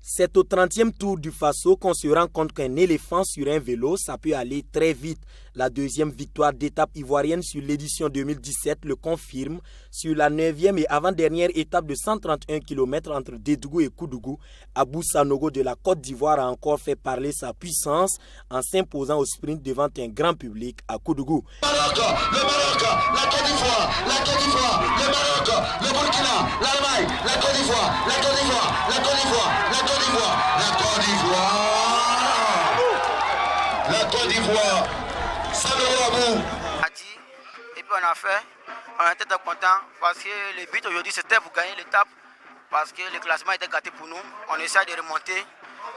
C'est au 30e tour du Faso qu'on se rend compte qu'un éléphant sur un vélo, ça peut aller très vite. La deuxième victoire d'étape ivoirienne sur l'édition 2017 le confirme. Sur la 9e et avant-dernière étape de 131 km entre Dédougou et Koudougou, Abou Sanogo de la Côte d'Ivoire a encore fait parler sa puissance en s'imposant au sprint devant un grand public à Koudougou. Le Maroc, la Côte d'Ivoire, le Maroc, le Burkina, l'Allemagne, la Côte d'Ivoire, la Côte d'Ivoire, la Côte d'Ivoire, la Côte d'Ivoire, la Côte d'Ivoire, la Côte d'Ivoire, Sanogo Abou. Et puis on était content parce que le but aujourd'hui c'était pour gagner l'étape parce que le classement était gâté pour nous. On essaie de remonter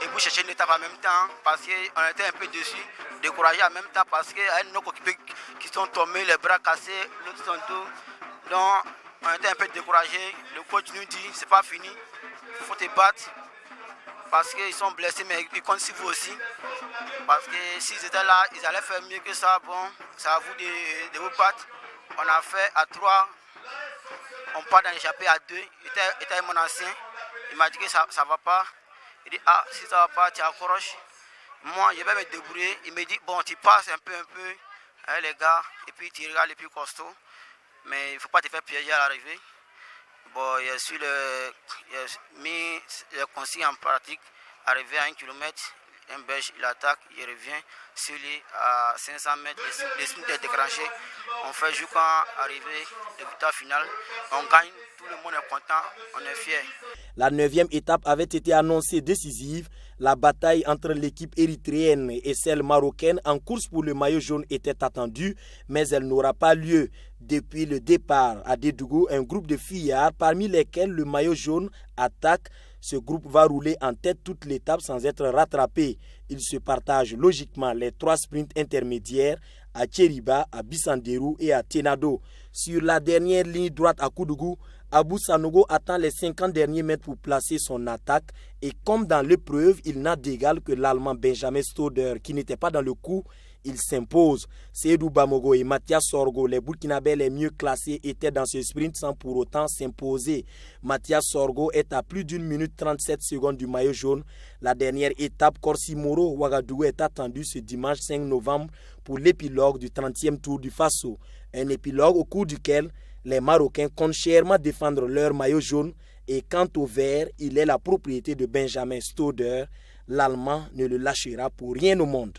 et pour chercher une étape en même temps parce qu'on était un peu dessus, découragé en même temps parce qu'il y a nos coéquipiers qui sont tombés, les bras cassés, l'autre sont tout. Donc on était un peu découragé. Le coach nous dit c'est pas fini, il faut te battre parce qu'ils sont blessés mais ils comptent sur vous aussi. Parce que s'ils étaient là, ils allaient faire mieux que ça. Bon, c'est à vous de vous battre. On a fait à 3, on part dans l'échappée à 2. Il était mon ancien, il m'a dit que ça ne va pas. Il dit, ah, si ça ne va pas, tu accroches. Moi, je vais me débrouiller. Il me dit, bon, tu passes un peu, hein, les gars, et puis tu regardes les plus costauds. Mais il ne faut pas te faire piéger à l'arrivée. Bon, j'ai mis les consignes en pratique, arrivé à 1 km. Un belge, il attaque, il revient sur lui à 500 mètres, les sprint est déclenché. On fait jusqu'à arriver au résultat final. On gagne, tout le monde est content, on est fiers. La 9e étape avait été annoncée décisive. La bataille entre l'équipe érythréenne et celle marocaine en course pour le maillot jaune était attendue, mais elle n'aura pas lieu. Depuis le départ à Dédougou, un groupe de fillards, parmi lesquels le maillot jaune attaque. Ce groupe va rouler en tête toute l'étape sans être rattrapé. Il se partage logiquement les 3 sprints intermédiaires à Tchériba, à Bissanderou et à Tenado. Sur la dernière ligne droite à Koudougou, Abou Sanogo attend les 50 derniers mètres pour placer son attaque. Et comme dans l'épreuve, il n'a d'égal que l'Allemand Benjamin Stoder qui n'était pas dans le coup. Il s'impose. Seydou Bamogo et Mathias Sorgo, les Burkinabés les mieux classés, étaient dans ce sprint sans pour autant s'imposer. Mathias Sorgo est à plus d'1 minute 37 secondes du maillot jaune. La dernière étape, Corsimoro-Ouagadougou, est attendue ce dimanche 5 novembre pour l'épilogue du 30e tour du Faso. Un épilogue au cours duquel les Marocains comptent chèrement défendre leur maillot jaune. Et quant au vert, il est la propriété de Benjamin Stoder. L'Allemand ne le lâchera pour rien au monde.